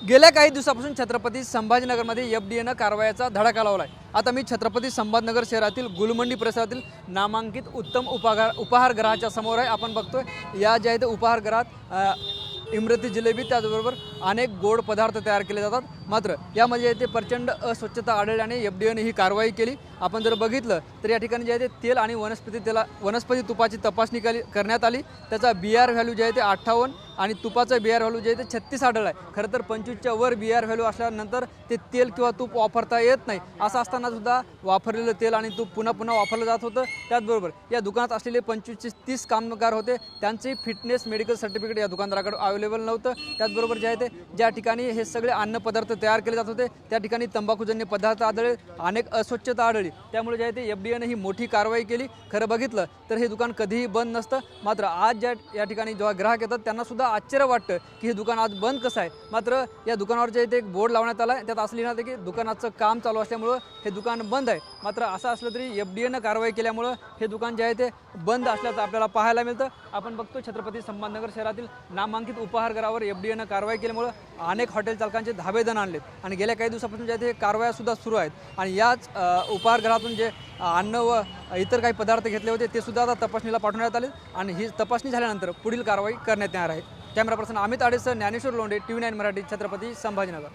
गेल्या काही दिवसापासून छत्रपती संभाजीनगरमध्ये एफडीएनं कारवाईचा धडाका लावला आहे। आता मी छत्रपती संभाजीनगर शहरातील गुलमंडी परिसरातील नामांकित उत्तम उपहारगृहाच्या समोर आहे। आपण बघतोय या ज्या इथे उपहारगृहात इमरती जिलेबी त्याचबरोबर अनेक गोड पदार्थ तयार केले जातात। मात्र यामध्ये इथे प्रचंड अस्वच्छता आढळल्याने एफडीएने ही कारवाई केली। आपण जर बघितलं तर या ठिकाणी जे आहे ते तेल आणि वनस्पती तुपाची तपासणी करण्यात आली। त्याचा बीआर व्हॅल्यू जे आहे ते 58 आणि तुपाचं बीआर व्हॅल्यू जे आहे ते 36 आढळला आहे। खरं तर 25च्या वर बीआर व्हॅल्यू असल्यानंतर ते तेल किंवा तूप वापरता येत नाही। असं असताना सुद्धा वापरलेलं तेल आणि तूप पुन्हा पुन्हा वापरलं जात होतं। त्याचबरोबर या दुकानात असलेले 25 ते 30 कामगार होते, त्यांचे फिटनेस मेडिकल सर्टिफिकेट या दुकानदाराकडे अवेलेबल नव्हतं। त्याचबरोबर जे आहे ते ज्या ठिकाणी हे सगळे अन्नपदार्थ तयार केले जात होते त्या ठिकाणी तंबाखूजन्य पदार्थ आढळले, अनेक अस्वच्छता आढळली। त्यामुळे जे आहे ते एफडीएने ही मोठी कारवाई केली। खरं बघितलं तर हे दुकान कधीही बंद नसतं। मात्र आज या ठिकाणी जेव्हा ग्राहक येतात त्यांना सुद्धा आश्चर्य वाटतं की हे दुकान आज बंद कसं आहे। मात्र या दुकानावर जे आहे ते एक बोर्ड लावण्यात आला आहे, त्यात असं लिहिण्यात आहे की दुकानाचं काम चालू असल्यामुळं हे दुकान बंद आहे। मात्र असं असलं तरी एफडीएनं कारवाई केल्यामुळं हे दुकान जे आहे ते बंद असल्याचं आपल्याला पाहायला मिळतं। आपण बघतो छत्रपती संभाजीनगर शहरातील नामांकित उपहारगृहावर एफडीएनं कारवाई केल्यामुळं अनेक हॉटेल चालकांचे धाबे दण आणलेत आणि गेल्या काही दिवसापासून जे आहे ते कारवाया सुद्धा सुरू आहेत। आणि याच उपहारगृहातून जे अन्न व इतर काही पदार्थ घेतले होते ते सुद्धा आता तपासणीला पाठवण्यात आले आणि ही तपासणी झाल्यानंतर पुढील कारवाई करण्यात येणार आहे। कॅमेरा पर्सन अमित आडेसह ज्ञानेश्वर लोंढे, TV9 मराठी, छत्रपती संभाजीनगर।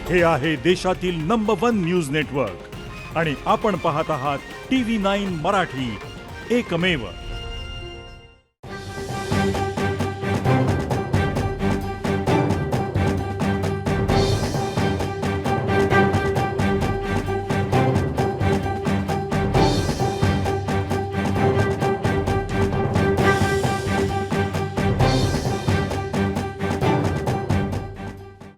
हे आहे देशातील नंबर 1 न्यूज नेटवर्क आणि आपण पाहत आहात TV9 मराठी, एकमेव।